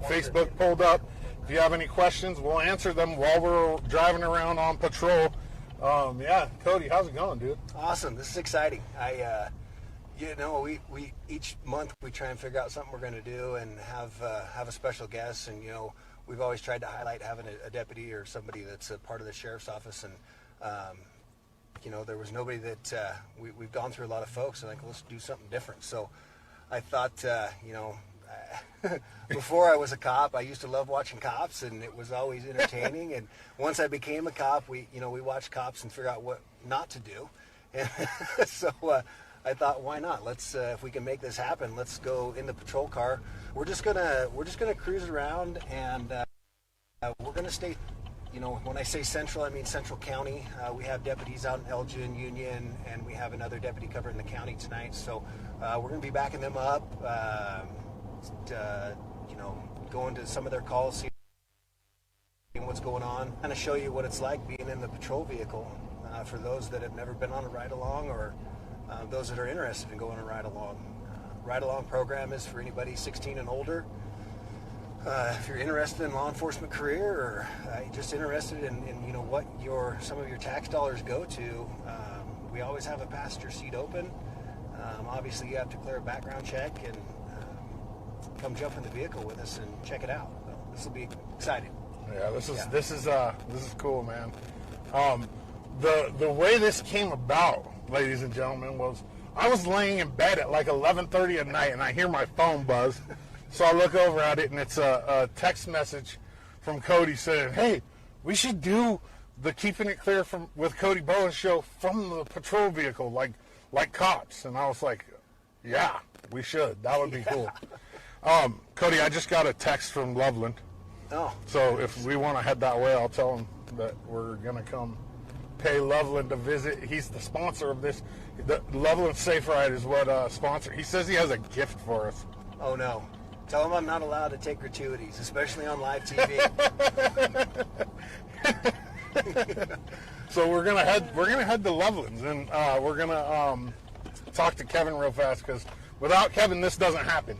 Facebook pulled up. If you have any questions, we'll answer them while we're driving around on patrol. Yeah, Cody, how's it going, dude? Awesome. This is exciting. We each month we try and figure out something we're going to do and have a special guest. And we've always tried to highlight having a deputy or somebody that's a part of the sheriff's office. And there was nobody that we've gone through a lot of folks. And let's do something different. So I thought, before I was a cop, I used to love watching cops, and it was always entertaining. And once I became a cop, we watched cops and figure out what not to do. And so I thought, why not? Let's if we can make this happen, let's go in the patrol car. We're just gonna cruise around, and we're gonna stay. When I say central, I mean Central County. We have deputies out in Elgin, Union, and we have another deputy covering the county tonight. So we're gonna be backing them up. Going to some of their calls, seeing what's going on, kind of show you what it's like being in the patrol vehicle for those that have never been on a ride-along, or those that are interested in going on a ride-along. Ride-along program is for anybody 16 and older. If you're interested in law enforcement career, or just interested in what some of your tax dollars go to, we always have a passenger seat open. Obviously, you have to clear a background check and come jump in the vehicle with us and check it out. So this will be exciting. Yeah, this is cool, man. The way this came about, ladies and gentlemen, was I was laying in bed at 11:30 at night, and I hear my phone buzz. So I look over at it, and it's a text message from Cody saying, "Hey, we should do the Keeping It Clear with Cody Bowen show from the patrol vehicle, like cops." And I was like, "Yeah, we should. That would be cool." Cody, I just got a text from Loveland. Oh. So if we want to head that way, I'll tell him that we're going to come pay Loveland a visit. He's the sponsor of this. The Loveland Safe Ride is what sponsor. He says he has a gift for us. Oh, no. Tell him I'm not allowed to take gratuities, especially on live TV. So we're gonna head to Loveland's, and we're gonna talk to Kevin real fast, because without Kevin, this doesn't happen.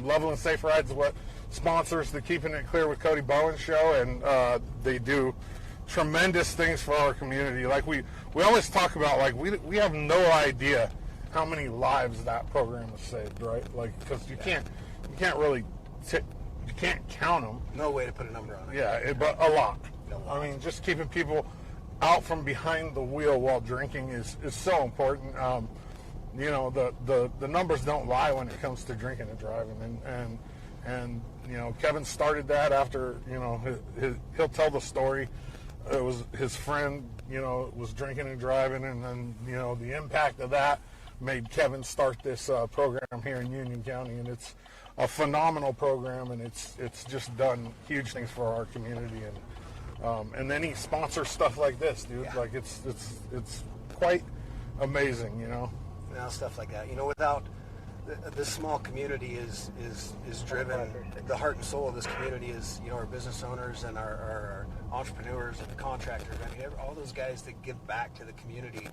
Loveland Safe Rides is what sponsors the Keeping It Clear with Cody Bowen show, and they do tremendous things for our community. Like we always talk about, we have no idea how many lives that program has saved, right? Because you can't really you can't count them. No way to put a number on it. Yeah, but a lot. I mean, just keeping people out from behind the wheel while drinking is so important. The numbers don't lie when it comes to drinking and driving, and Kevin started that after he'll tell the story. It was his friend was drinking and driving, and then the impact of that made Kevin start this program here in Union County, and it's a phenomenal program, and it's just done huge things for our community, and then he sponsors stuff like this, dude. Yeah. It's quite amazing, Stuff like that. Without this small community is driven. The heart and soul of this community is our business owners and our entrepreneurs and the contractors. I mean, all those guys that give back to the community,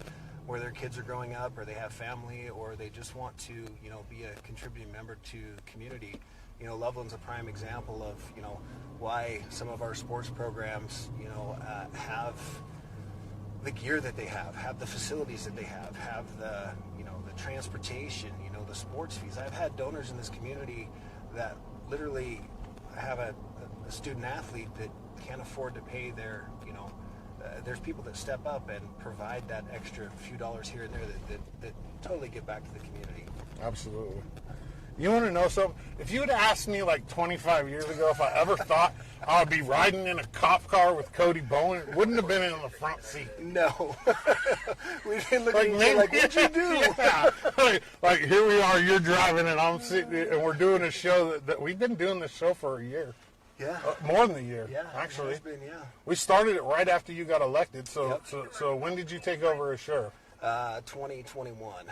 where their kids are growing up, or they have family, or they just want to be a contributing member to the community. Loveland's a prime example of why some of our sports programs have the gear that they have the facilities that they have the the transportation, the sports fees. I've had donors in this community that literally have a student athlete that can't afford to pay their there's people that step up and provide that extra few dollars here and there that totally give back to the community. Absolutely. You want to know something? If you had asked me 25 years ago if I ever thought I would be riding in a cop car with Cody Bowen, it wouldn't have been in the front seat. No. We've been looking at you what'd you do? Yeah. Here we are, you're driving, and I'm sitting, and we're doing a show that we've been doing this show for a year. Yeah. More than a year, yeah, actually. It's been, yeah. We started it right after you got elected, so Yep. so when did you take over as sheriff? 2021.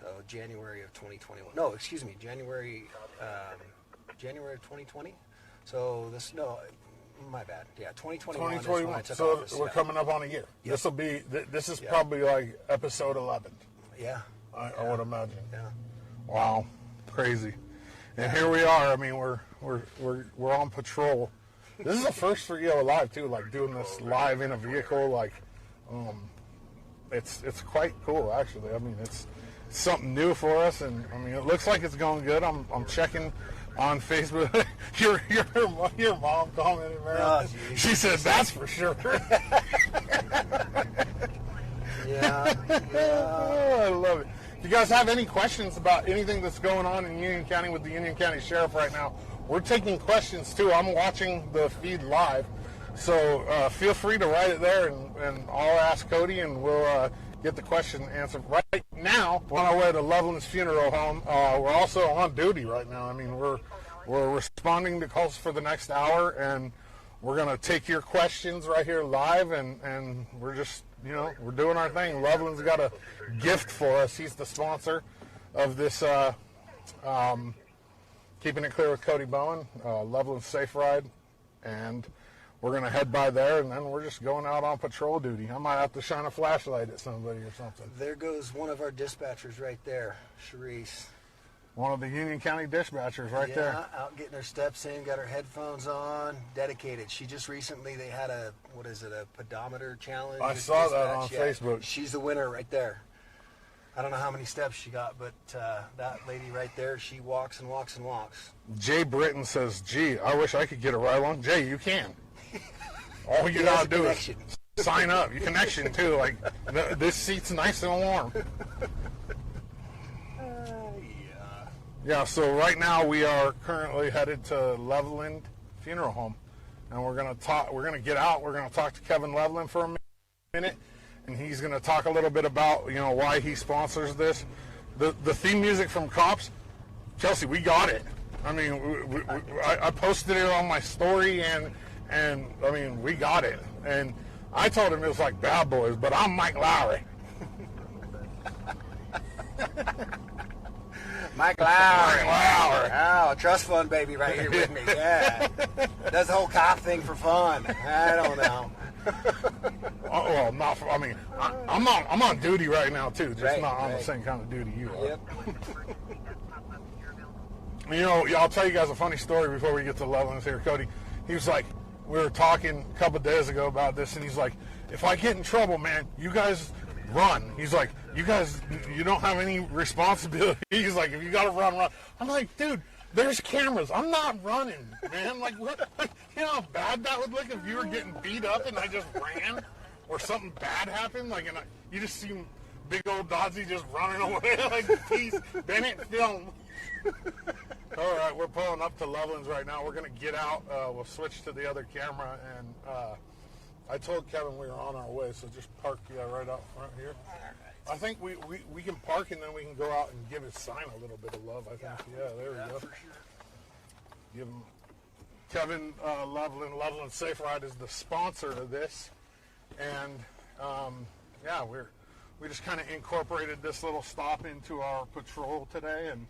So January of 2021. No, excuse me, January of 2020. So my bad. Yeah, 2021. 2021. So office, we're coming up on a year. Yep. This is probably episode 11. Yeah. I would imagine. Yeah. Wow, crazy. And here we are. I mean, we're on patrol. This is the first for EO Live too, like doing this live in a vehicle. Like, it's quite cool actually. I mean, it's something new for us, and I mean, it looks like it's going good. I'm checking on Facebook. your mom commented, man. Oh, she says that's for sure. Yeah. Oh, I love it. If you guys have any questions about anything that's going on in Union County with the Union County Sheriff right now, we're taking questions too. I'm watching the feed live, so feel free to write it there, and I'll ask Cody, and we'll get the question answered. Right now, we're on our way to Loveland's funeral home. We're also on duty right now. I mean, we're responding to calls for the next hour, and we're going to take your questions right here live, and we're just, we're doing our thing. Loveland's got a gift for us. He's the sponsor of this Keeping It Clear with Cody Bowen, Loveland's Safe Ride, and we're going to head by there, and then we're just going out on patrol duty. I might have to shine a flashlight at somebody or something. There goes one of our dispatchers right there, Sharice. One of the Union County dispatchers right there. Yeah, out getting her steps in, got her headphones on, dedicated. She just recently, they had a pedometer challenge. I saw that on Facebook. She's the winner right there. I don't know how many steps she got, but that lady right there, she walks and walks and walks. Jay Britton says, gee, I wish I could get a ride along. Jay, you can. All you gotta do is sign up. Your connection too. Like, this seat's nice and warm. Yeah, so right now we are currently headed to Loveland Funeral Home, and we're gonna get out. We're gonna talk to Kevin Loveland for a minute, and he's gonna talk a little bit about why he sponsors this. The theme music from Cops, Kelsey, we got it. I mean, I posted it on my story, and I mean, we got it. And I told him it was like Bad Boys, but I'm Mike Lowry. Mike Lowry. Wow. Oh, trust fund baby right here with me. Yeah. Does the whole cop thing for fun. I don't know. Well, not for, I mean, I'm on duty right now too, just right, not on right. the same kind of duty you are. Yep. I'll tell you guys a funny story before we get to Loveland's here. Cody, he was like, we were talking a couple of days ago about this, and he's like, if I get in trouble, man, you guys run. He's like, you guys, you don't have any responsibility. He's like, if you gotta run. I'm like, dude, there's cameras. I'm not running, man. Like, what? You know how bad that would look if you were getting beat up and I just ran, or something bad happened. Like, and you just see big old Doddsy just running away. Like, please, Bennett, film. All right, we're pulling up to Loveland's right now. We're gonna get out. We'll switch to the other camera, and I told Kevin we were on our way, so just park right out front here. I think we can park, and then we can go out and give his sign a little bit of love, I think. Yeah, there we go. For sure. Give him Kevin Loveland Safe Ride is the sponsor of this. And we just kind of incorporated this little stop into our patrol today, and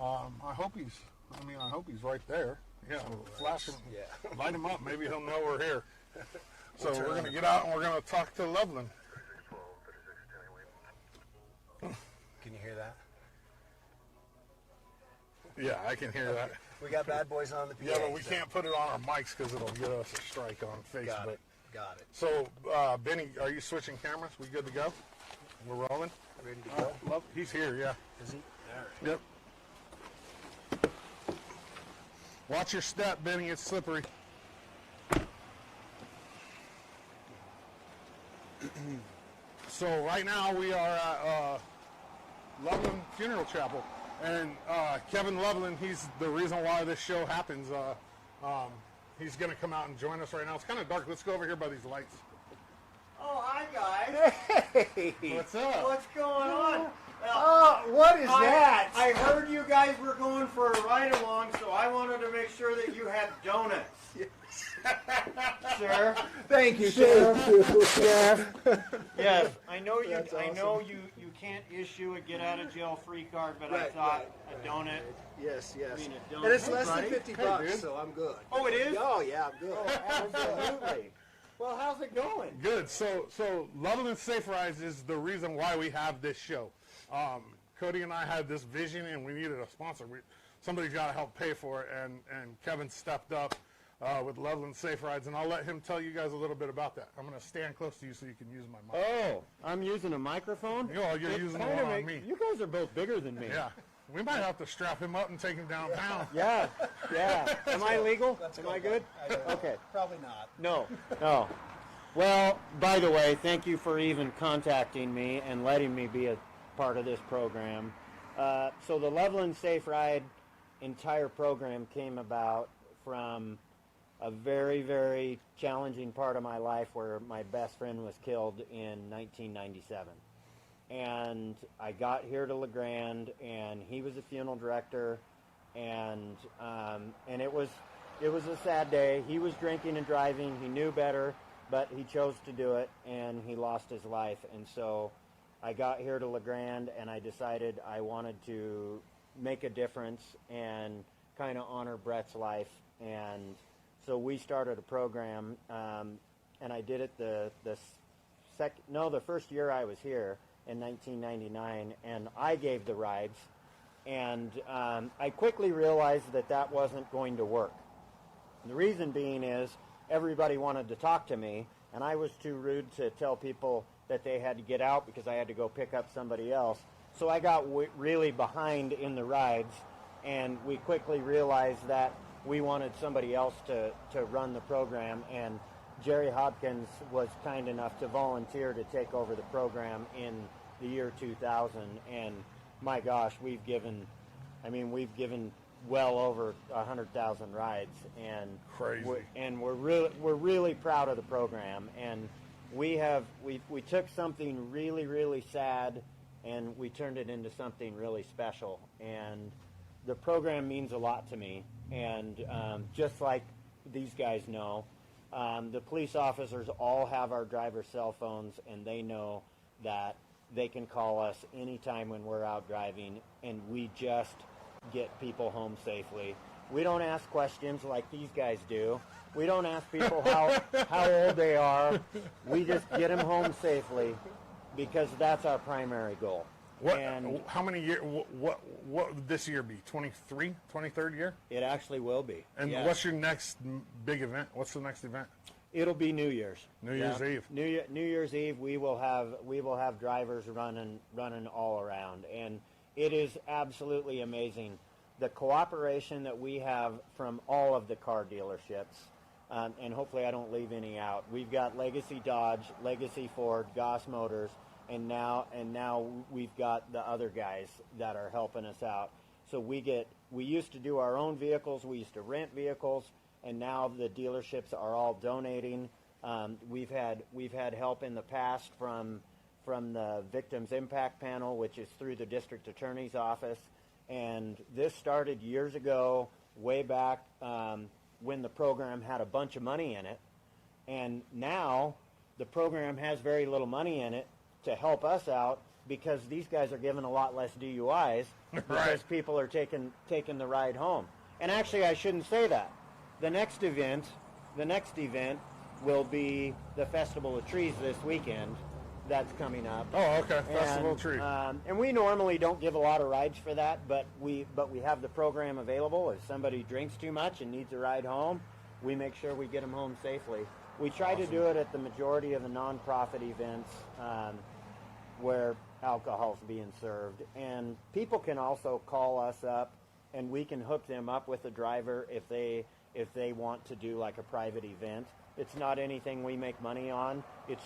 I hope he's right there. Yeah, flash him, light him up. Maybe he'll know we're here. So we're going to get out, and we're going to talk to Loveland. Can you hear that? Yeah, I can hear that. We got Bad Boys on the PA. Yeah, but we can't put it on our mics because it'll get us a strike on Facebook. Got it. So, Benny, are you switching cameras? We good to go? We're rolling? Ready to go? He's here, yeah. Is he? All right. Yep. Watch your step, Benny. It's slippery. So right now we are at Loveland Funeral Chapel, and Kevin Loveland, he's the reason why this show happens. He's going to come out and join us right now. It's kind of dark. Let's go over here by these lights. Oh, hi, guys. Hey. What's up? What's going on? What is that? I heard you guys were going for a ride-along, so I wanted to make sure that you had donuts. Sir? Thank you, Sheriff. Yes, I know you. That's I awesome. know you can't issue a get-out-of-jail-free card, but I Right, thought a donut. Yes. I mean, a donut, And it's less than right? $50, Hey, dude. so I'm good. Oh, it is? Oh, yeah, I'm good. Absolutely. Well, how's it going? Good. So Loveland Safe Rides is the reason why we have this show. Cody and I had this vision, and we needed a sponsor. somebody's got to help pay for it, and Kevin stepped up with Loveland Safe Rides, and I'll let him tell you guys a little bit about that. I'm going to stand close to you so you can use my mic. Oh, I'm using a microphone? You're using the one on me. You guys are both bigger than me. Yeah. We might have to strap him up and take him downtown. Yeah. Am I legal? Am I good? Okay. Probably not. No. Well, by the way, thank you for even contacting me and letting me be a part of this program. So the Loveland Safe Ride entire program came about from a very, very challenging part of my life where my best friend was killed in 1997. And I got here to LeGrand, and he was a funeral director, and it was a sad day. He was drinking and driving. He knew better, but he chose to do it, and he lost his life. And so I got here to LeGrand, and I decided I wanted to make a difference and kind of honor Brett's life. And so we started a program, and I did it the first year I was here in 1999, and I gave the rides, and I quickly realized that wasn't going to work. And the reason being is everybody wanted to talk to me, and I was too rude to tell people that they had to get out because I had to go pick up somebody else. So I got really behind in the rides, and we quickly realized that we wanted somebody else to run the program, and Jerry Hopkins was kind enough to volunteer to take over the program in the year 2000, and my gosh, we've given well over 100,000 rides, and crazy. We're really proud of the program, and we took something really, really sad, and we turned it into something really special, and the program means a lot to me, and just like these guys know, the police officers all have our driver's cell phones, and they know that they can call us anytime when we're out driving, and we just get people home safely. We don't ask questions like these guys do. We don't ask people how old they are. We just get them home safely because that's our primary goal. How many years? What would this year be? 23rd year? It actually will be. And yeah. What's your next big event? What's the next event? It'll be New Year's. New Year's Eve. New Year's Eve. We will have drivers running all around, and it is absolutely amazing the cooperation that we have from all of the car dealerships. And hopefully I don't leave any out. We've got Legacy Dodge, Legacy Ford, Goss Motors, and now we've got the other guys that are helping us out. So we used to do our own vehicles, we used to rent vehicles, and now the dealerships are all donating. We've had help in the past from the Victims Impact Panel, which is through the District Attorney's Office, and this started years ago, way back when the program had a bunch of money in it, and now the program has very little money in it to help us out because these guys are giving a lot less DUIs because people are taking the ride home. And actually, I shouldn't say that. The next event will be the Festival of Trees this weekend. That's coming up. Oh, okay. Festival of Trees. And we normally don't give a lot of rides for that, but we have the program available. If somebody drinks too much and needs a ride home, we make sure we get them home safely. We try to do it at the majority of the nonprofit events where alcohol's being served. And people can also call us up, and we can hook them up with a driver if they want to do like a private event. It's not anything we make money on. It's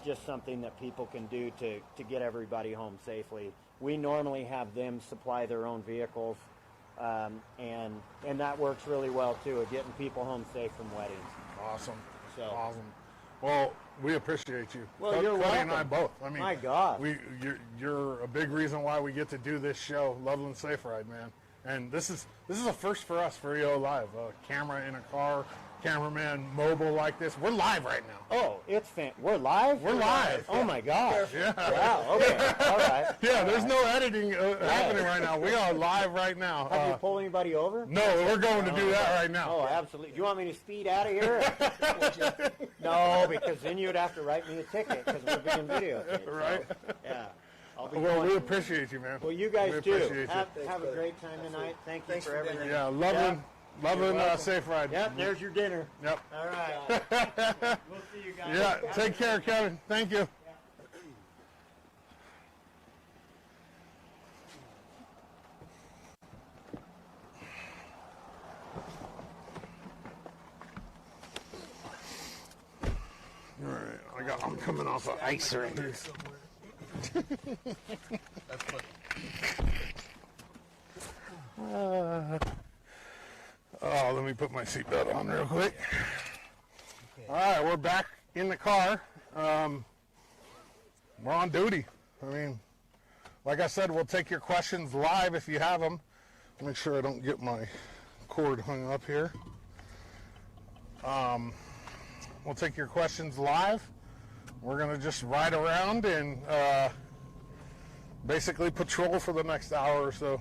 just something that people can do to get everybody home safely. We normally have them supply their own vehicles, and that works really well too, at getting people home safe from weddings. Awesome. Awesome. Well, we appreciate you. Well, you're Cody welcome. and I both. I mean, my God, you're a big reason why we get to do this show, Loveland Safe Ride, man. And this is a first for us for EO Live. A camera in a car, cameraman mobile like this. We're live right now. Oh, we're live? We're live. Oh my gosh. Yeah. Wow, okay. All right. Yeah, there's no editing happening right now. We are live right now. Have you pulled anybody over? No, we're going to do that right now. Oh, absolutely. Do you want me to speed out of here? No, because then you'd have to write me a ticket because we're being videotaped. Right. So, yeah. I'll be Well, we going. appreciate you, man. Well, you guys we too. appreciate you. Have a great time tonight. Thank you Thanks for for everything. dinner. Yeah, loving You're welcome. safe ride. Yep, there's your dinner. Yep. All right. We'll see you guys. Yeah, take care, Kevin. Thank you. All right, I'm coming off of ice right here. That's funny. Let me put my seatbelt on real quick. All right, we're back in the car. We're on duty. I mean, like I said, we'll take your questions live if you have them. Make sure I don't get my cord hung up here. We'll take your questions live. We're going to just ride around and basically patrol for the next hour or so.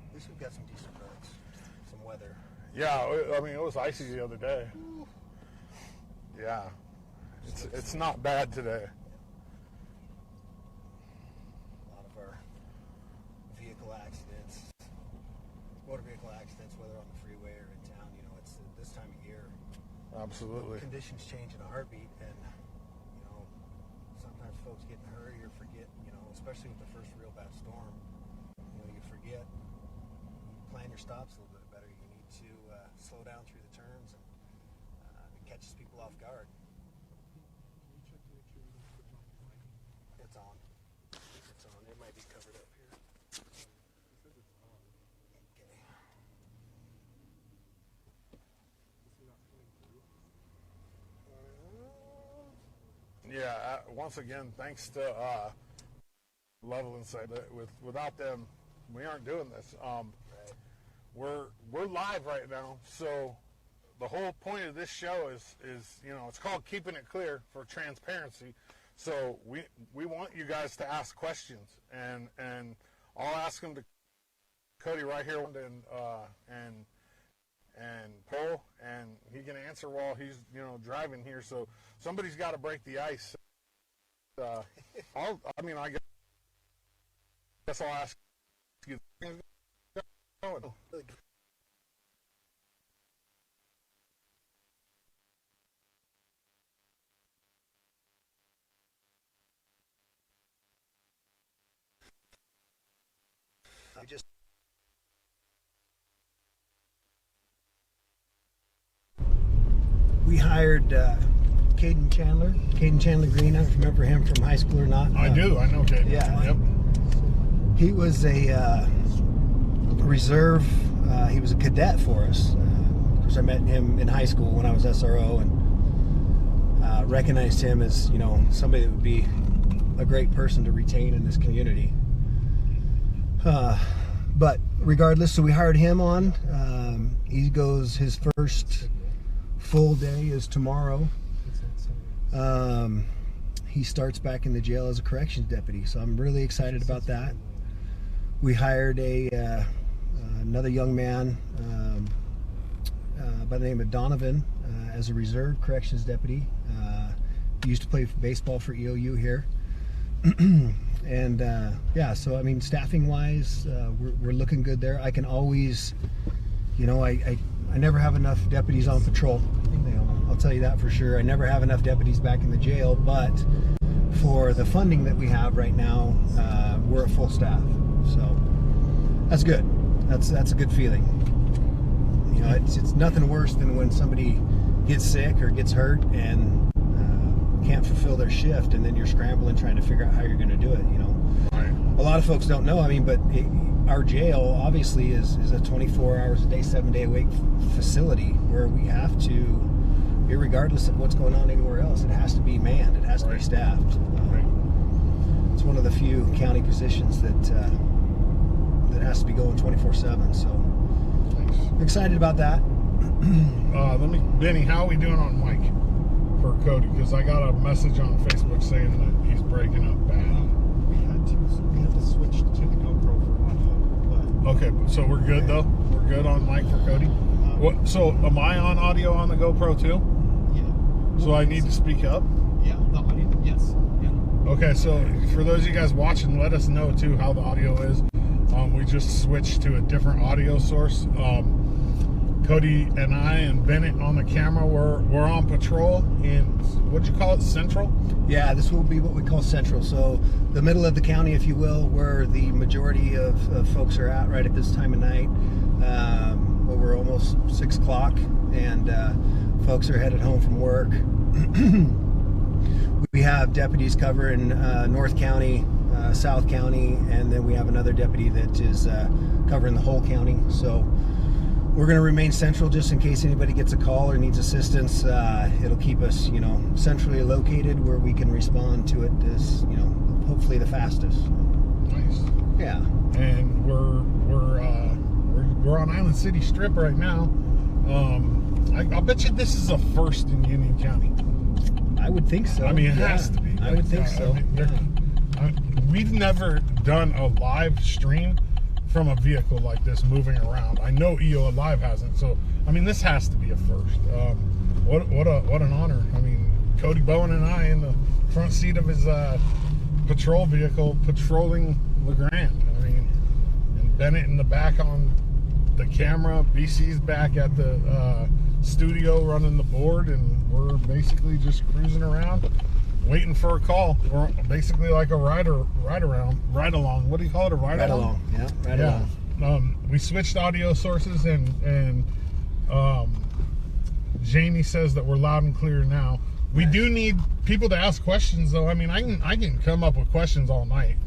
At least we've got some decent roads, some weather. Yeah, I mean, it was icy the other day. Yeah, it's not bad today. A lot of our vehicle accidents, motor vehicle accidents, whether on the freeway or in town, you know, it's this time of year. Absolutely. Conditions change in a heartbeat, and you know, sometimes folks get in a hurry or forget. You know, especially with the first real bad storm, you know, you forget. You plan your stops a little bit better. You need to slow down through the turns, and it catches people off guard. It's on. It's on. It might be covered up here. Okay. Yeah, once again, thanks to Level Inside. Without them, we aren't doing this. Right. We're live right now, so the whole point of this show is you know, it's called Keeping It Clear for transparency. So we want you guys to ask questions, and I'll ask them to Cody right here, and Paul, and he can answer while he's, you know, driving here. So somebody's got to break the ice. I guess I'll ask you. We hired Caden Chandler Green. I don't remember him from high school or not. I do. I know Jay. Yeah. Yep. He was a reserve. He was a cadet for us. Of course, I met him in high school when I was SRO, and recognized him as, you know, somebody that would be a great person to retain in this community. But regardless, so we hired him on. He goes, his first full day is tomorrow. He starts back in the jail as a corrections deputy, so I'm really excited about that. We hired another young man by the name of Donovan as a reserve corrections deputy. He used to play baseball for EOU here. And yeah, so I mean, staffing wise, we're looking good there. I can always, you know, I never have enough deputies on patrol. I'll tell you that for sure. I never have enough deputies back in the jail, but for the funding that we have right now, we're at full staff. So that's good. That's a good feeling. You know, it's nothing worse than when somebody gets sick or gets hurt and can't fulfill their shift, and then you're scrambling trying to figure out how you're going to do it. You know, Right. A lot of folks don't know. I mean, but our jail obviously is a 24 hours a day, 7 day a week facility where we have to, irregardless of what's going on anywhere else, it has to be manned. It has to be staffed. It's one of the few county positions that has to be going 24/7. So I'm excited about that. Benny, how are we doing on mic for Cody? Because I got a message on Facebook saying that he's breaking up bad. We had to switch to the Okay, so we're good though. We're good on mic for Cody. What? So am I on audio on the GoPro too? Yeah. So I need to speak up. Yeah. The audio. Yes. Yeah. Okay, so for those of you guys watching, let us know too how the audio is. We just switched to a different audio source. Cody and I and Bennett on the camera, we're on patrol in, what'd you call it, Central? Yeah, this will be what we call Central. So the middle of the county, if you will, where the majority of folks are at right at this time of night. Well, we're almost 6 o'clock, and folks are headed home from work. We have deputies covering North County, South County, and then we have another deputy that is covering the whole county. So we're going to remain central just in case anybody gets a call or needs assistance. It'll keep us, centrally located where we can respond to it as, hopefully the fastest. Nice. Yeah. And we're on Island City Strip right now. I'll bet you this is a first in Union County. I would think so. I mean, it has to be. I would think so. We've never done a live stream from a vehicle like this moving around. I know EO Live hasn't, so I mean this has to be a first. What an honor. I mean, Cody Bowen and I in the front seat of his patrol vehicle patrolling LeGrand. I mean, and Bennett in the back on the camera. BC's back at the studio running the board, and we're basically just cruising around waiting for a call. We're basically like a ride along. What do you call it? A ride along? Yeah, ride along. We switched audio sources, and Jamie says that we're loud and clear now. We do need people to ask questions, though. I mean, I can come up with questions all night,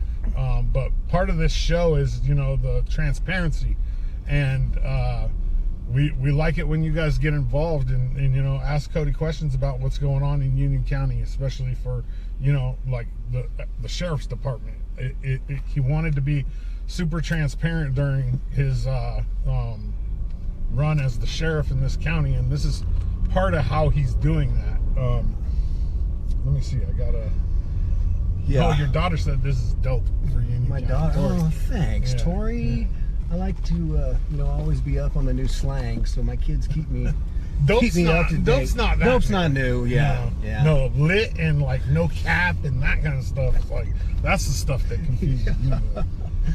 but part of this show is the transparency, and we like it when you guys get involved and ask Cody questions about what's going on in Union County, especially for like the sheriff's department. He wanted to be super transparent during his run as the sheriff in this county, and this is part of how he's doing that. Let me see. I gotta. Yeah. Oh, your daughter said this is dope for Union My County. daughter. Tori. Oh, thanks, Yeah, Tori. yeah. I like to, always be up on the new slang, so my kids keep me Dope's me not, up to date. dope's not that. Dope's new. not new. Yeah, No, yeah. no, lit and like no cap and that kind of stuff. It's like that's the stuff that confuses you.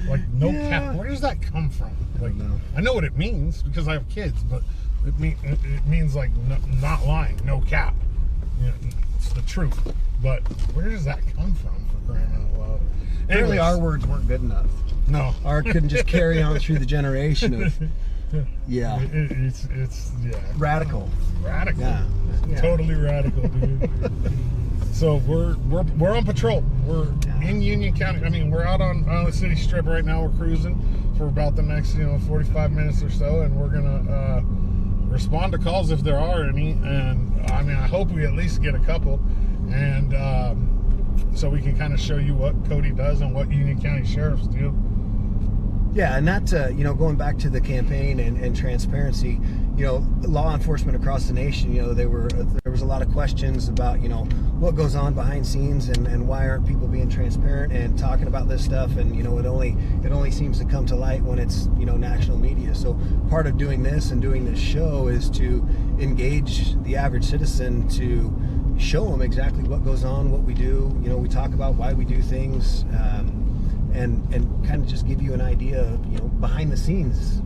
Like no cap. Where does that come from? Like I know what it means because I have kids, but it means like not lying, no cap. It's the truth. But where does that come from? For crying out loud. Apparently, Anyways, our words weren't good enough. no. Ours couldn't just carry on through the generation of. Yeah. It's Radical. radical. Yeah. Totally radical, dude. So we're on patrol. We're in Union County. I mean, we're out on the city strip right now. We're cruising for about the next 45 minutes or so, and we're gonna respond to calls if there are any. And I mean, I hope we at least get a couple, and so we can kind of show you what Cody does and what Union County sheriffs do. Yeah, and that, going back to the campaign and transparency, law enforcement across the nation, there was a lot of questions about, what goes on behind scenes and why aren't people being transparent and talking about this stuff, and, it only seems to come to light when it's, national media. So part of doing this and doing this show is to engage the average citizen to show them exactly what goes on, what we do. We talk about why we do things, and kind of just give you an idea, behind the scenes,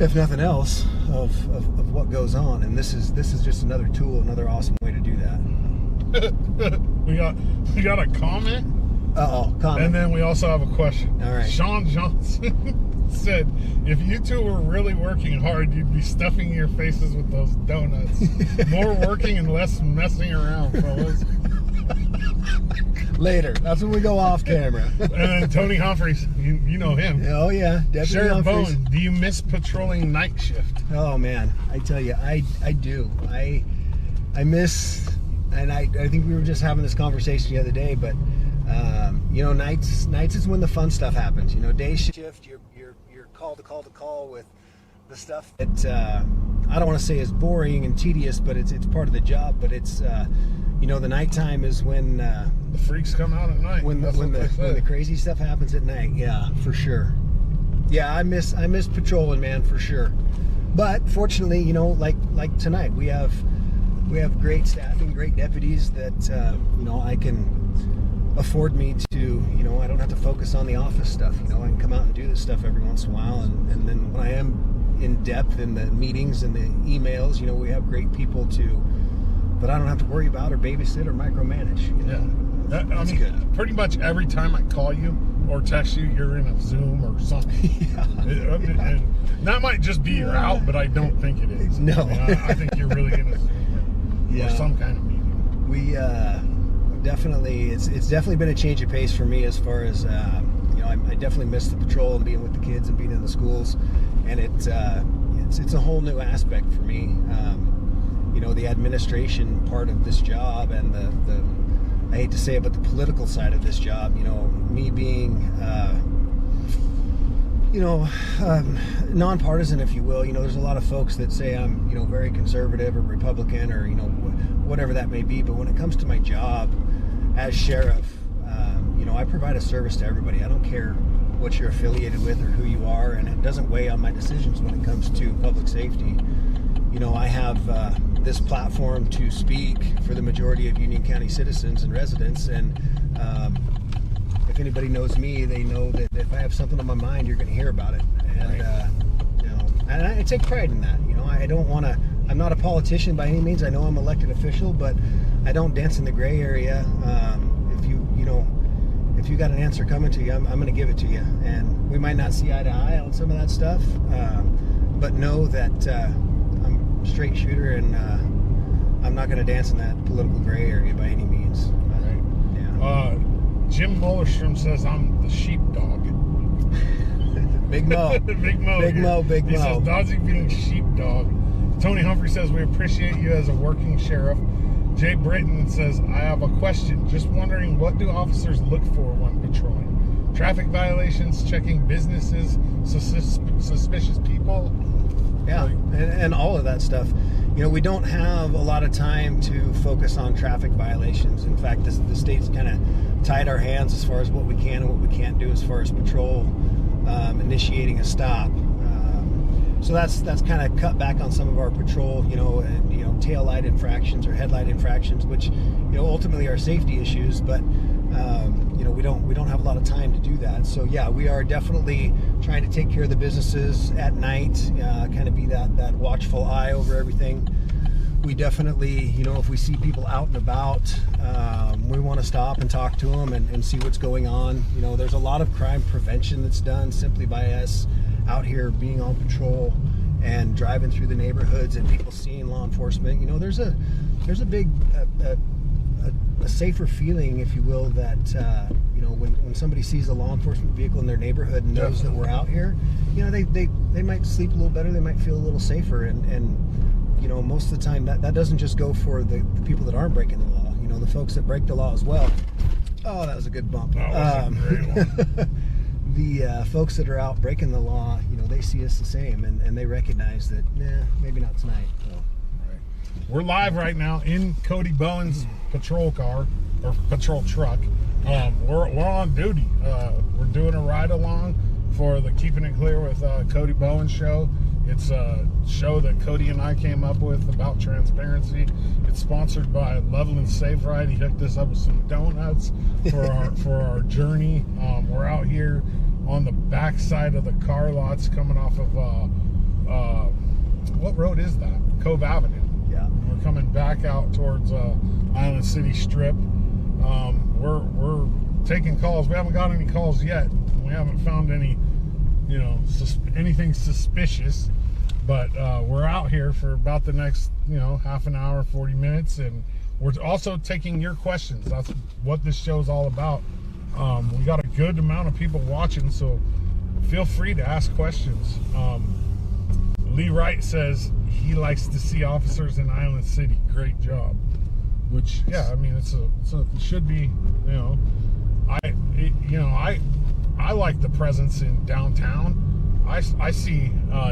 if nothing else, of what goes on. And this is just another tool, another awesome way to do that. we got a comment. Comment. And then we also have a question. All right. Sean Johnson said, if you two were really working hard, you'd be stuffing your faces with those donuts. More working and less messing around, fellas. Later. That's when we go off camera. And then Tony Humphreys, you know him. Oh, yeah. Deputy Sheriff Humphreys. Bowen, do you miss patrolling night shift? Oh, man. I tell you, I do. I miss, and I think we were just having this conversation the other day, but nights is when the fun stuff happens. Day shift, you're call to call with the stuff that I don't want to say is boring and tedious, but it's part of the job. But it's the nighttime is when The freaks come out at night. when the crazy stuff happens at night. Yeah, for sure. Yeah, I miss patrolling, man, for sure. But fortunately, you know, like tonight, we have great staffing, great deputies that you know, I can afford me to, you know, I don't have to focus on the office stuff. You know, I can come out and do this stuff every once in a while, and then when I am in depth in the meetings and the emails, you know, we have great people that I don't have to worry about or babysit or micromanage. You know? Yeah. That's good. Pretty much every time I call you or text you, you're in a Zoom or something. Yeah. And that might just be your out, but I don't think it is. No. I mean, I think you're really in a Zoom or some kind of meeting. We definitely, it's definitely been a change of pace for me as far as, you know, I definitely miss the patrol and being with the kids and being in the schools, and it's a whole new aspect for me. You know, the administration part of this job and the I hate to say it, but the political side of this job, you know, me being, you know, nonpartisan, if you will. You know, there's a lot of folks that say I'm, you know, very conservative or Republican or, you know, whatever that may be. But when it comes to my job as sheriff, you know, I provide a service to everybody. I don't care what you're affiliated with or who you are, and it doesn't weigh on my decisions when it comes to public safety. You know, I have this platform to speak for the majority of Union County citizens and residents, and if anybody knows me, they know that if I have something on my mind, you're going to hear about it. And you know, and I take pride in that. You know, I don't want to. I'm not a politician by any means. I know I'm an elected official, but I don't dance in the gray area. If you got an answer coming to you, I'm going to give it to you. And we might not see eye to eye on some of that stuff, but know that I'm a straight shooter, and I'm not going to dance in that political gray area by any means. Right. Yeah. Jim Mollerstrom says I'm the sheepdog. Big Mo. Big Mo. Big here. Mo. Big He Mo. says Doddsy being sheepdog. Tony Humphrey says we appreciate you as a working sheriff. Jay Britton says I have a question. Just wondering, what do officers look for when patrolling? Traffic violations, checking businesses, suspicious people. Yeah, and all of that stuff. You know, we don't have a lot of time to focus on traffic violations. In fact, the state's kind of tied our hands as far as what we can and what we can't do as far as patrol initiating a stop. So that's kind of cut back on some of our patrol, you know, tail light infractions or headlight infractions, which, you know, ultimately are safety issues, but you know, we don't have a lot of time to do that. So yeah, we are definitely trying to take care of the businesses at night, kind of be that watchful eye over everything. We definitely, you know, if we see people out and about, we want to stop and talk to them and see what's going on. You know, there's a lot of crime prevention that's done simply by us out here being on patrol and driving through the neighborhoods and people seeing law enforcement. You know, there's a big a safer feeling, if you will, that you know, when somebody sees a law enforcement vehicle in their neighborhood and knows that we're out here, you know, they might sleep a little better, they might feel a little safer, and you know, most of the time that doesn't just go for the people that aren't breaking the law. You know, the folks that break the law as well. Oh, that was a good bump. That was a great one. The folks that are out breaking the law, you know, they see us the same, and they recognize that, maybe not tonight. So. Right. We're live right now in Cody Bowen's patrol car, or patrol truck. We're on duty. We're doing a ride along for the Keeping It Clear with Cody Bowen show. It's a show that Cody and I came up with about transparency. It's sponsored by Loveland Safe Ride. He hooked us up with some donuts for our journey. We're out here on the back side of the car lots coming off of what road is that? Cove Avenue. Yeah. We're coming back out towards Island City Strip. We're taking calls. We haven't got any calls yet. We haven't found any, you know, anything suspicious. But we're out here for about the next, you know, half an hour, 40 minutes, and we're also taking your questions. That's what this show is all about. We got a good amount of people watching, so feel free to ask questions. Lee Wright says he likes to see officers in Island City. Great job. Which, yeah, I mean, it should be, you know, I like the presence in downtown. I see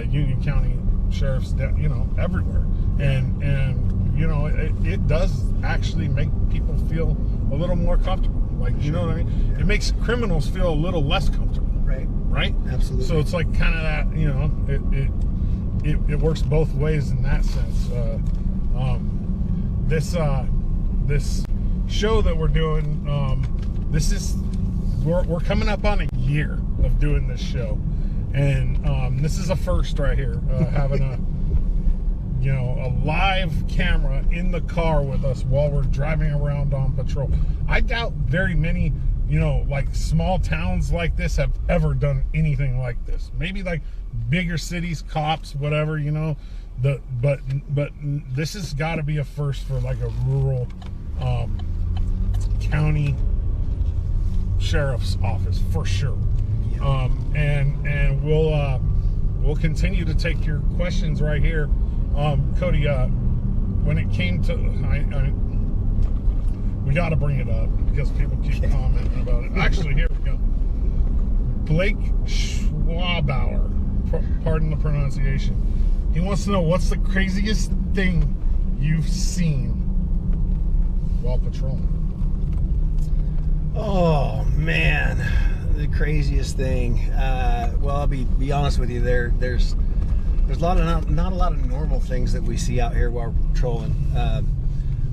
Union County sheriffs, you know, everywhere, and you know, it does actually make people feel a little more comfortable. Like, you know what I mean? It makes criminals feel a little less comfortable. Right. right? Absolutely. So it's like kind of that, you know, it works both ways in that sense. This show that we're doing, we're coming up on a year of doing this show, and this is a first right here, having a live camera in the car with us while we're driving around on patrol. I doubt very many, like small towns like this have ever done anything like this. Maybe like bigger cities, cops, whatever, but this has got to be a first for like a rural county sheriff's office for sure. Yeah. And we'll continue to take your questions right here. Cody, when it came to, we got to bring it up because people keep commenting about it. Actually, here we go. Blake Schwabauer, pardon the pronunciation. He wants to know, what's the craziest thing you've seen while patrolling? Oh man, the craziest thing. Well, I'll be honest with you. There's a lot of not a lot of normal things that we see out here while we're patrolling.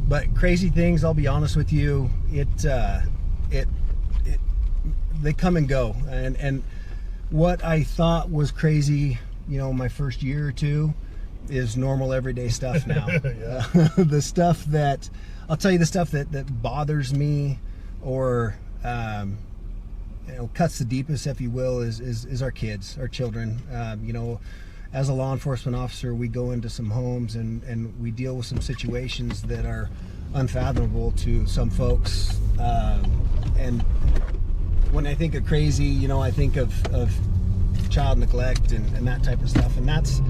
But crazy things, I'll be honest with you, they come and go. And what I thought was crazy, my first year or two, is normal everyday stuff now. The stuff that, I'll tell you, the stuff that bothers me, or cuts the deepest, if you will, is our kids, our children. As a law enforcement officer, we go into some homes and we deal with some situations that are unfathomable to some folks. And when I think of crazy, I think of child neglect and that type of stuff. And that's,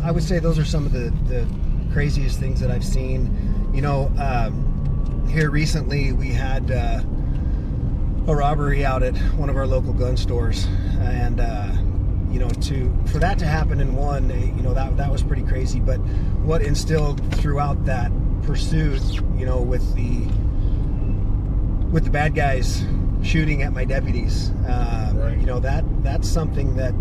I would say those are some of the craziest things that I've seen. Here recently we had a robbery out at one of our local gun stores, and for that to happen in one, that was pretty crazy. But what instilled throughout that pursuit, with the bad guys shooting at my deputies, right. That's something that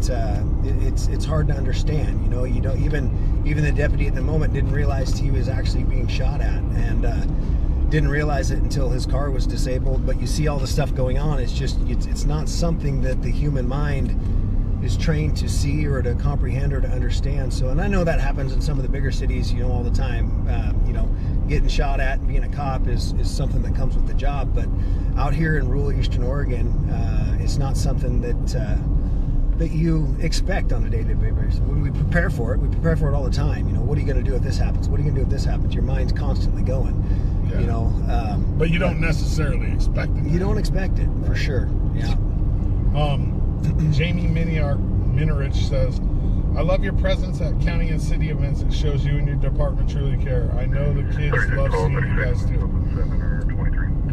it's hard to understand. You don't even the deputy at the moment didn't realize he was actually being shot at, and didn't realize it until his car was disabled. But you see all the stuff going on. It's not something that the human mind is trained to see or to comprehend or to understand. So, and I know that happens in some of the bigger cities, all the time. Getting shot at and being a cop is something that comes with the job. But out here in rural Eastern Oregon, it's not something that you expect on a day-to-day basis. When we prepare for it all the time. What are you going to do if this happens? What are you going to do if this happens? Your mind's constantly going. Yeah. But you don't necessarily expect it. You don't expect it, for sure. Yeah. Jamie Minarich says, I love your presence at county and city events. It shows you and your department truly care. I know the kids love seeing you guys too.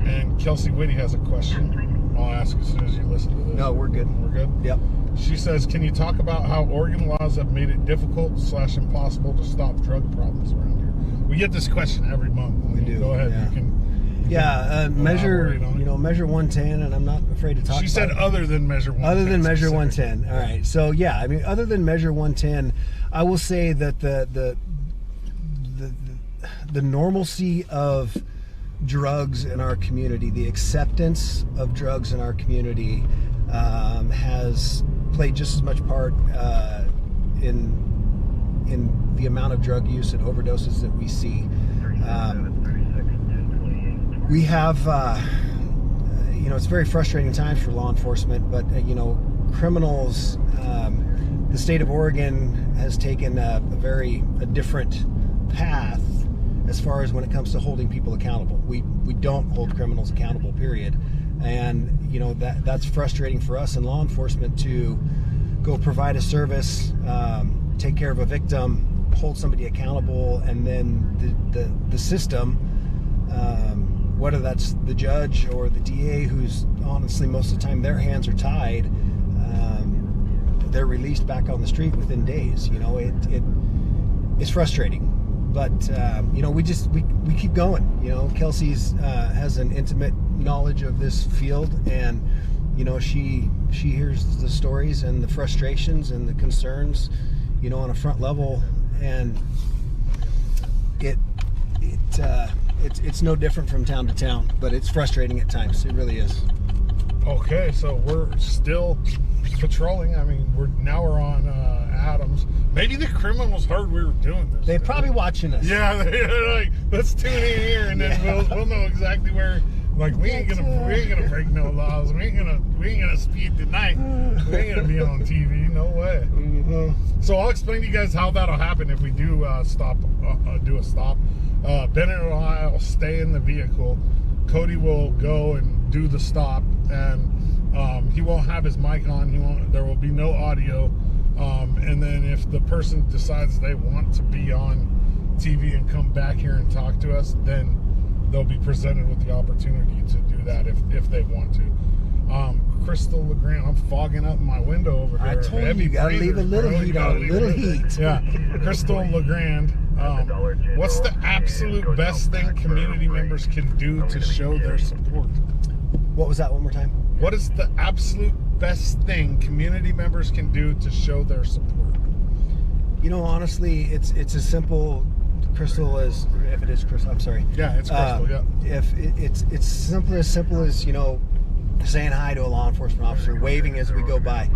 And Kelsey Whitty has a question. I'll ask as soon as you listen to this. No, we're good. We're good? Yep. She says, can you talk about how Oregon laws have made it difficult/impossible to stop drug problems around here? We get this question every month. We do. Go ahead. Yeah. You can measure 110, and I'm not afraid to talk about it. She said other than measure 110. Other than measure 110. All right. So, other than measure 110, I will say that the normalcy of drugs in our community, the acceptance of drugs in our community, has played just as much part in the amount of drug use and overdoses that we see. We have, it's very frustrating times for law enforcement, but, criminals, the state of Oregon has taken a different path as far as when it comes to holding people accountable. We don't hold criminals accountable, period. And, that's frustrating for us in law enforcement to go provide a service, take care of a victim, hold somebody accountable, and then the system, whether that's the judge or the DA, who's honestly most of the time their hands are tied, they're released back on the street within days. It's frustrating, but we keep going. Kelsey's has an intimate knowledge of this field, and she hears the stories and the frustrations and the concerns, on a front level, and it's no different from town to town, but it's frustrating at times. It really is. Okay, so we're still patrolling. I mean, we're on Adams. Maybe the criminals heard we were doing this. They're probably watching us. Yeah, they're like, let's tune in here, and then we'll know exactly where. Like, we ain't gonna break no laws. We ain't gonna speed tonight. We ain't gonna be on TV. No way. So I'll explain to you guys how that'll happen if we do do a stop. Bennett and I will stay in the vehicle. Cody will go and do the stop, and he won't have his mic on. There will be no audio. And then if the person decides they want to be on TV and come back here and talk to us, then they'll be presented with the opportunity to do that if they want to. Crystal LeGrand, I'm fogging up my window over here. I told you gotta leave a little heat on, a little heat. Yeah, Crystal LeGrand. What's the absolute best thing community members can do to show their support? What was that? One more time. What is the absolute best thing community members can do to show their support? Honestly, it's as simple, Crystal, as if it is Crystal. I'm sorry. Yeah, it's Crystal. Yeah. If it's simple as saying hi to a law enforcement officer, waving as we go by.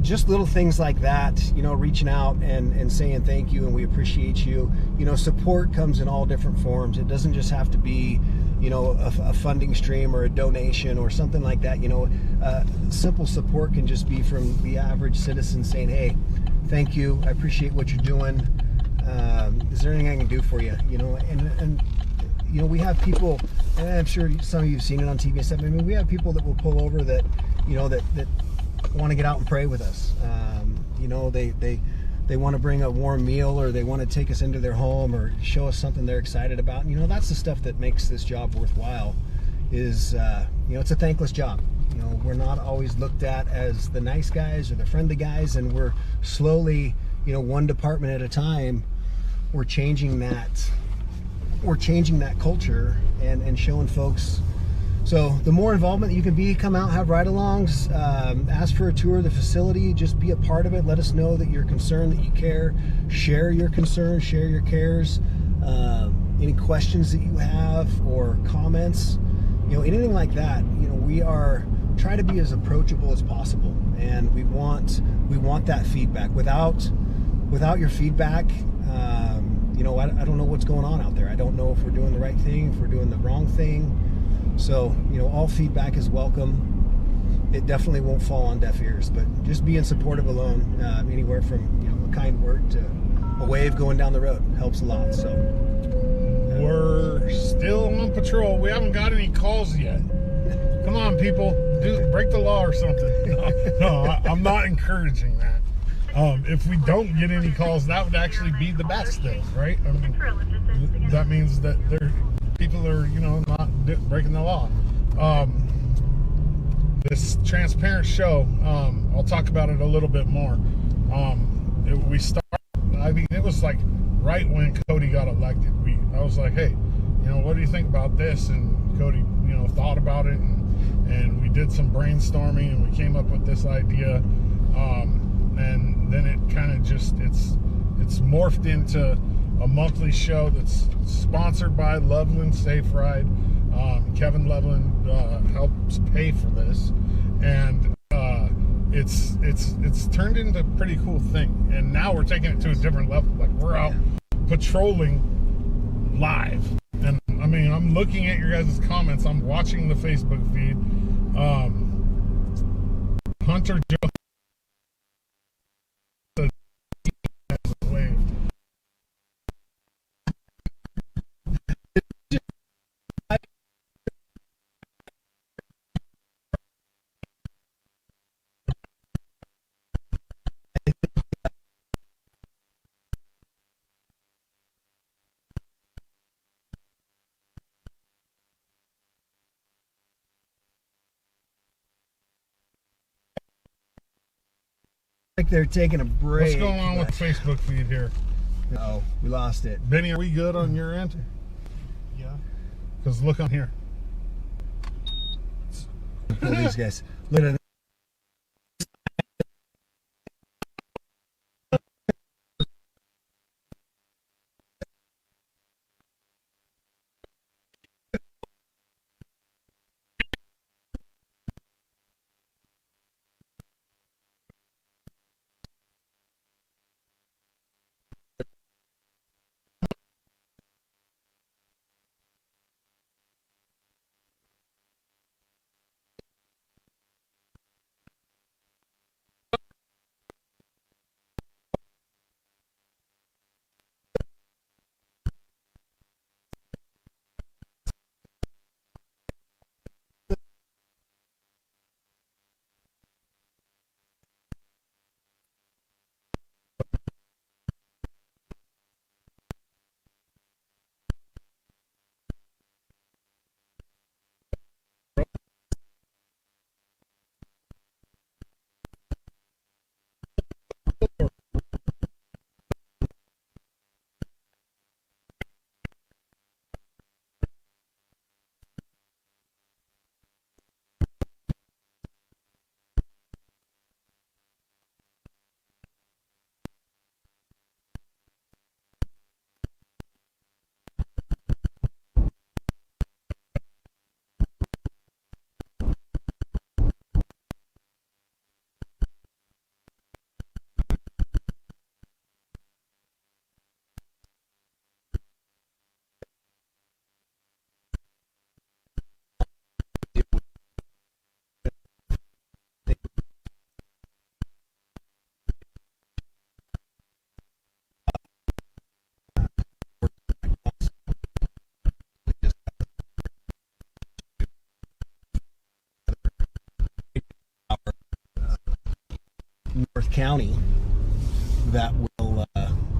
Just little things like that, reaching out and saying thank you and we appreciate you. Support comes in all different forms. It doesn't just have to be, a funding stream or a donation or something like that. Simple support can just be from the average citizen saying, hey, thank you, I appreciate what you're doing. Is there anything I can do for you? We have people, and I'm sure some of you have seen it on TV and stuff. I mean, we have people that will pull over that, that want to get out and pray with us. They want to bring a warm meal, or they want to take us into their home or show us something they're excited about. That's the stuff that makes this job worthwhile. Is it's a thankless job. We're not always looked at as the nice guys or the friendly guys, and we're slowly, one department at a time, we're changing that culture and showing folks. So the more involvement you can be, come out, have ride-alongs, ask for a tour of the facility, just be a part of it. Let us know that you're concerned, that you care. Share your concerns, share your cares. Any questions that you have or comments, anything like that. We are trying to be as approachable as possible, and we want that feedback. Without your feedback, I don't know what's going on out there. I don't know if we're doing the right thing, if we're doing the wrong thing. So, all feedback is welcome. It definitely won't fall on deaf ears, but just being supportive alone, anywhere from, a kind word to a wave going down the road helps a lot. So we're still on patrol. We haven't got any calls yet. Come on, people, break the law or something. No, I'm not encouraging that. If we don't get any calls, that would actually be the best thing, right? I mean, that means that people are, not breaking the law. This transparent show, I'll talk about it a little bit more. We started, it was like right when Cody got elected. I was like, hey, what do you think about this? And Cody, thought about it, and we did some brainstorming, and we came up with this idea. And then it kind of just, it's morphed into a monthly show that's sponsored by Loveland Safe Ride. Kevin Loveland helps pay for this, and it's turned into a pretty cool thing. And now we're taking it to a different level. Like, we're out patrolling live, and I mean, I'm looking at your guys' comments. I'm watching the Facebook feed. Hunter Joe. Like they're taking a break. What's going on with the Facebook feed here? Oh, we lost it. Benny, are we good on your end? Yeah. Because look on here. Pull these guys. Look at North County that will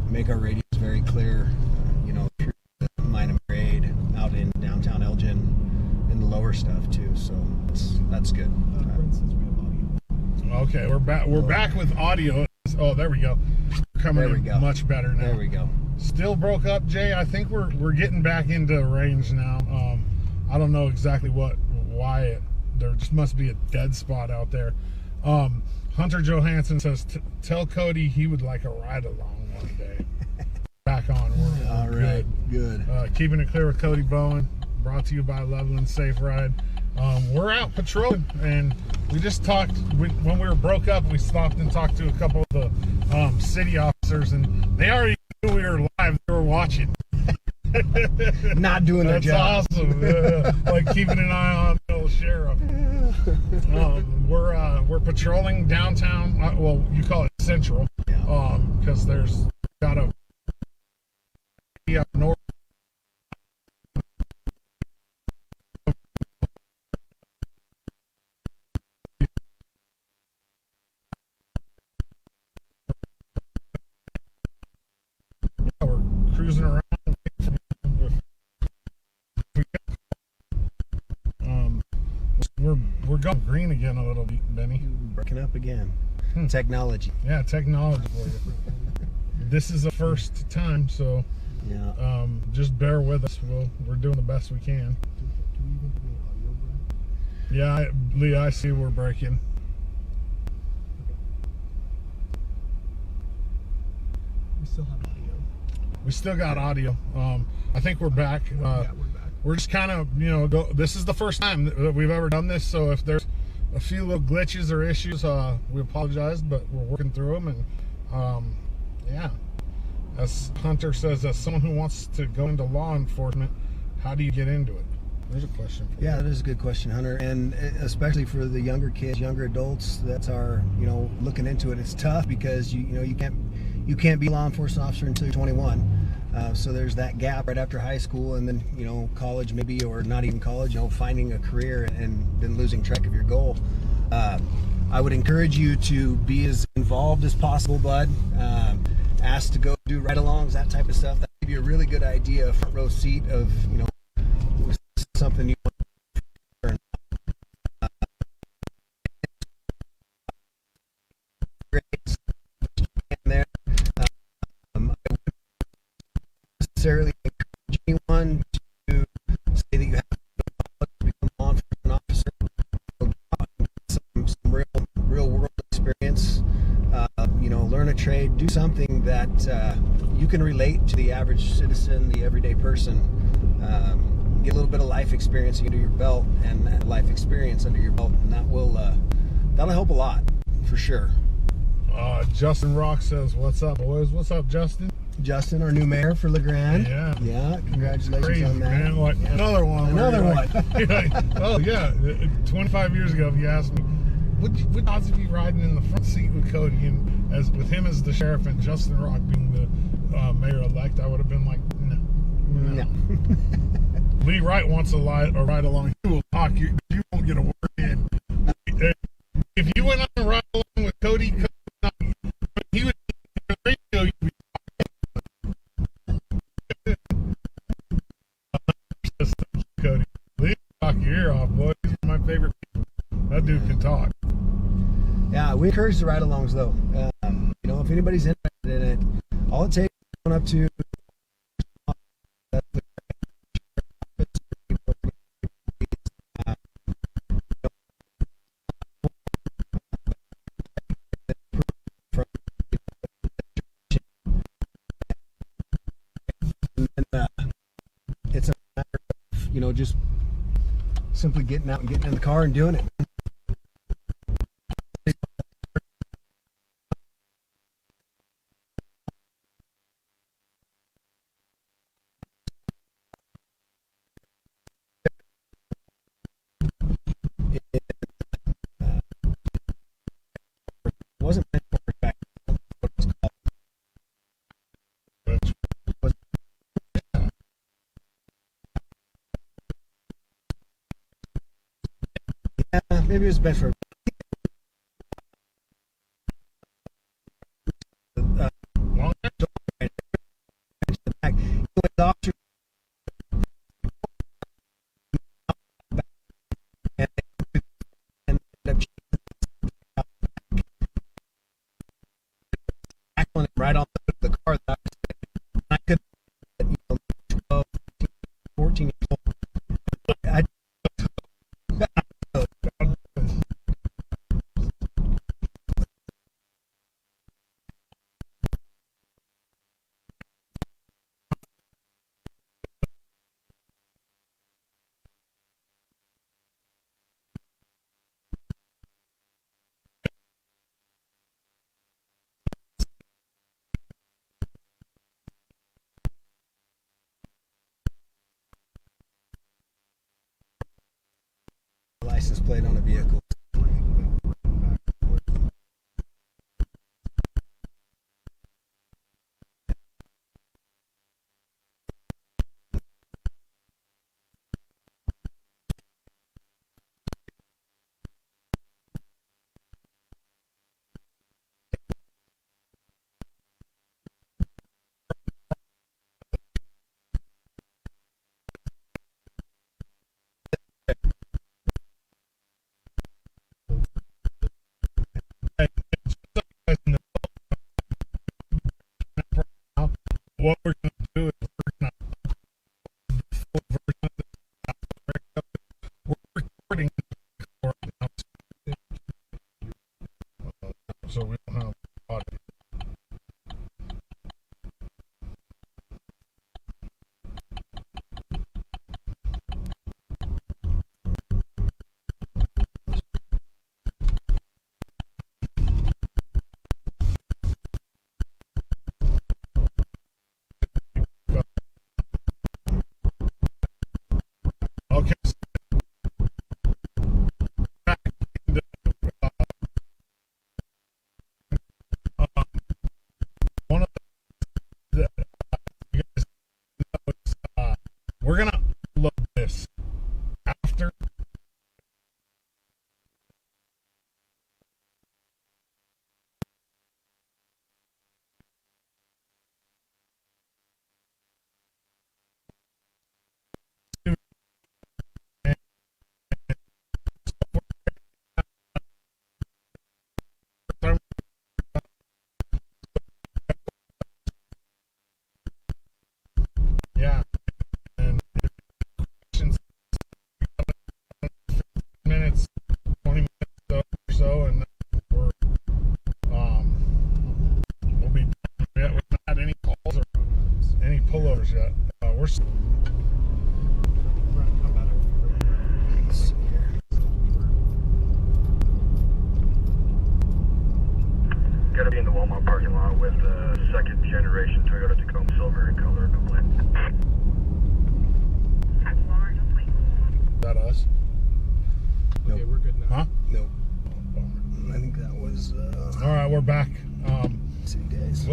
make our radios very clear, through the Minor Grade, out in downtown Elgin, and the lower stuff too. So that's good. Brent says we have audio. Okay, we're back. We're back with audio. Oh, there we go. Coming There we in go. much better now. There we go. Still broke up, Jay. I think we're getting back into range now. I don't know exactly why there just must be a dead spot out there. Hunter Johansson says, tell Cody he would like a ride along one day. Back on. We're All right, good. Keeping it clear with Cody Bowen. Brought to you by Loveland Safe Ride. We're out patrolling, and we just talked when we were broke up. We stopped and talked to a couple of the city officers, and they already knew we were live. They were watching. Not doing their That's job. awesome. Like keeping an eye on the old sheriff. We're patrolling downtown. Well, you call it Central, because there's got a up north. We're cruising around. We're going green again a little bit, Benny. Breaking up again. Technology. Yeah, technology for you. This is the first time, so Yeah. just bear with us. We're doing the best we can. Do we even do an audio, Brent? Yeah, Lee, I see we're breaking. We still have audio. We still got audio. I think we're back. Yeah, we're back. We're just kind of, this is the first time that we've ever done this, so if there's a few little glitches or issues, we apologize, but we're working through them, and yeah. As Hunter says, as someone who wants to go into law enforcement, how do you get into it? There's a question for Yeah, you. that is a good question, Hunter, and especially for the younger kids, younger adults that are, looking into it. It's tough because you can't be a law enforcement officer until you're 21. So there's that gap right after high school, and then college maybe, or not even college. Finding a career and then losing track of your goal. I would encourage you to be as involved as possible, bud. Ask to go do ride-alongs, that type of stuff. That give you a really good idea, a front row seat of was this something you want to learn. There. I would necessarily encourage anyone to say that you have to become a law enforcement officer. Go out and get some real world experience. Learn a trade, do something that you can relate to the average citizen, the everyday person. Get a little bit of life experience under your belt, and life experience under your belt, and that'll help a lot for sure. Justin Rock says, "What's up, boys? What's up, Justin?" Justin, our new mayor for LeGrand. Yeah. Congratulations Crazy, on that. man. Like, Yeah. another one. Another one. You're like, oh yeah, 25 years ago, if you asked me, would Doddsy be riding in the front seat with Cody and with him as the sheriff and Justin Rock being the mayor-elect, I would have been like, no. Lee Wright wants a ride along. He will talk. You won't get a word in. If you went on a ride along with Cody, he would be on the radio. You'd be Cody. Lee talk your ear off, boy. He's one of my favorite people. That dude can talk. Yeah, we encourage the ride-alongs though. If anybody's interested in it, all it takes is going up to it's a matter of, just simply getting out and getting in the car and doing it. Wasn't meant for back what it's called. Yeah, maybe it was meant for right on the car that I could, 12, 14 years old. I license plate on a vehicle. What we're going to do is we're going to full version of this. We're recording so we don't have audio. footage yet. We're Gotta be in the Walmart parking lot with the second generation Toyota Tacoma Silver in color complete. Is that us? Nope. Okay, we're good now. Huh? Nope. I think that was. All right, we're back. See you guys.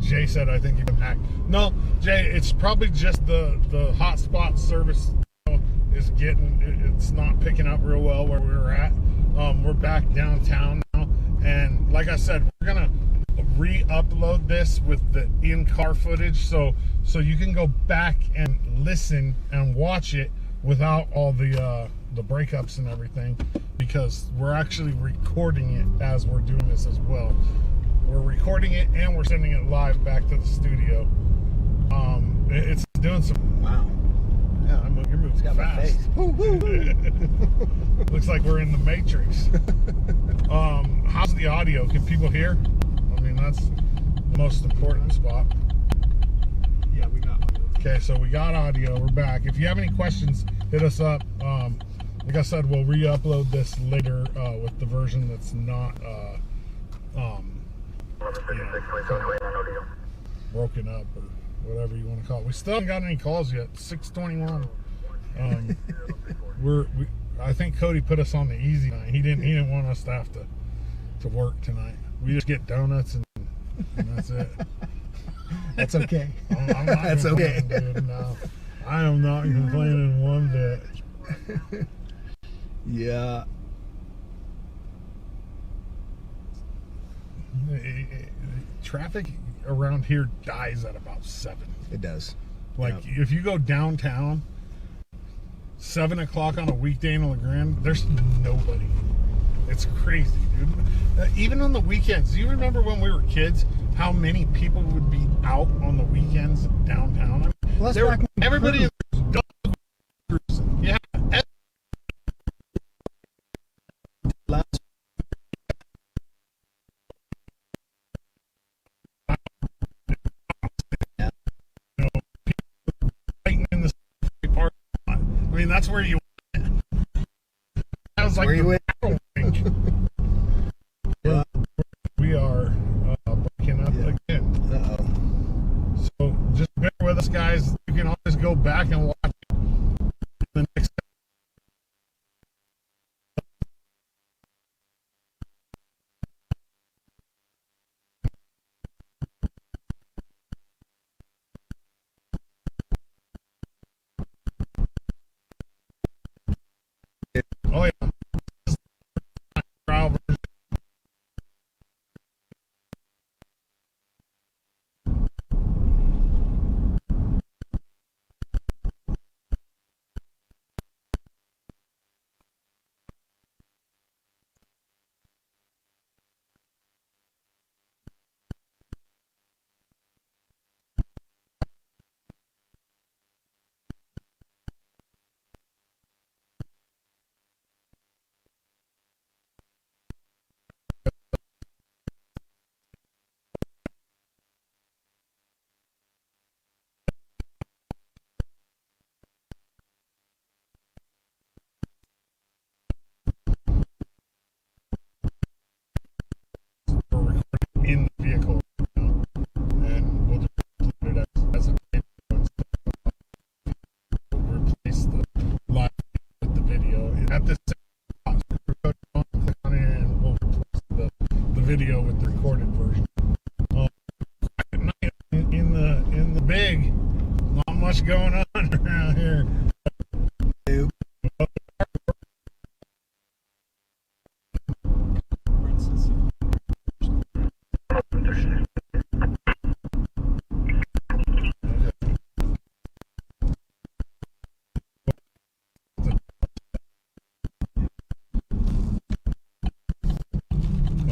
Jay said, I think you've been hacked. No, Jay, it's probably just the hotspot service is it's not picking up real well where we were at. We're back downtown now. And like I said, we're going to re-upload this with the in-car footage so you can go back and listen and watch it without all the breakups and everything, because we're actually recording it as we're doing this as well. We're recording it and we're sending it live back to the studio. It's doing some. Wow. Yeah, you're moving Got my fast. face. Woo, woo, woo. Looks like we're in the Matrix. How's the audio? Can people hear? I mean, that's the most important spot. Yeah, we got audio. Okay, so we got audio. We're back. If you have any questions, hit us up. Like I said, we'll re-upload this later with the version that's not broken up or whatever you want to call it. We still haven't got any calls yet. 6:21. I think Cody put us on the easy night. He didn't want us to have to work tonight. We just get donuts and that's it. That's okay. I'm not That's okay. Dude, no. I am not complaining one bit. Yeah. Traffic around here dies at about 7. It does. Like, Yep. if you go downtown 7 o'clock on a weekday in LeGrand, there's nobody. It's crazy, dude. Even on the weekends, do you remember when we were kids how many people would be out on the weekends downtown? I mean, Well, that's back when everybody is dog cruising. Yeah. last Fighting in the parking lot. I mean, that's where you went. That was like where you the went. battle rink. We are breaking up again. Uh-oh. So just bear with us, guys. You can always go back and watch the next. Oh yeah. This is the trial version. We're recording in the vehicle now, and we'll just include it as a video instead of we'll replace the live with the video. And at this spot, click on it and we'll replace the video with the recorded version. At night in the big, not much going on around here.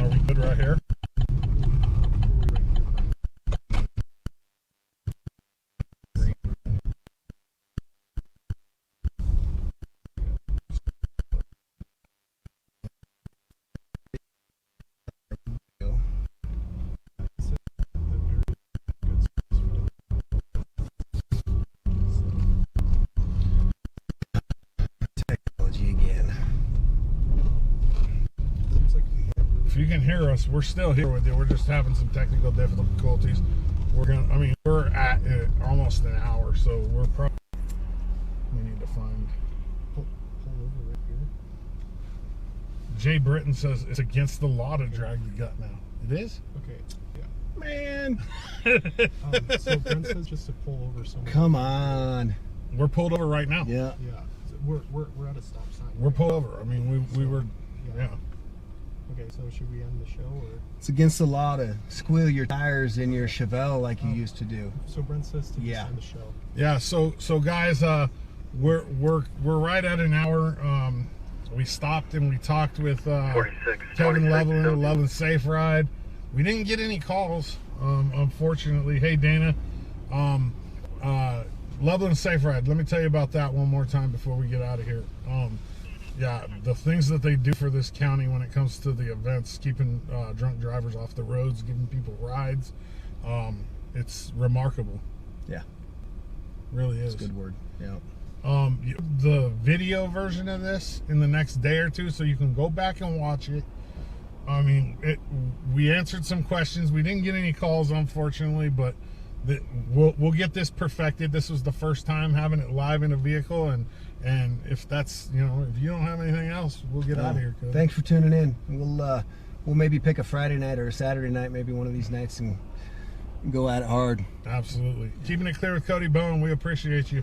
Are we good right here? you can hear us, we're still here with you. We're just having some technical difficulties. We're at almost an hour, so we're probably, we need to find. Pull over right here. Jay Britton says it's against the law to drag the gut now. It is? Okay. Yeah. Man. So Brent says just to pull over somewhere. Come on. We're pulled over right now. Yeah. Yeah. So we're at a stop sign. We're pulled over. I mean, we were, yeah. Okay, so should we end the show or? It's against the law to squeal your tires in your Chevelle like you used to do. So Brent says to Yeah. just end the show. Yeah, so guys, we're right at an hour. We stopped and we talked with 46, Kevin 26, Leveland, Leveland Safe Ride. We didn't get any calls, unfortunately. Hey Dana, Leveland Safe Ride. Let me tell you about that one more time before we get out of here. Yeah, the things that they do for this county when it comes to the events, keeping drunk drivers off the roads, giving people rides, it's remarkable. Yeah. Really is. That's a good word. Yeah. The video version of this in the next day or two, so you can go back and watch it. I mean, we answered some questions. We didn't get any calls, unfortunately, but we'll get this perfected. This was the first time having it live in a vehicle, and if that's, if you don't have anything else, we'll get out of here. Cody. Thanks for tuning in. We'll maybe pick a Friday night or a Saturday night, maybe one of these nights, and go at it hard. Absolutely. Keeping it clear with Cody Bowen. We appreciate you.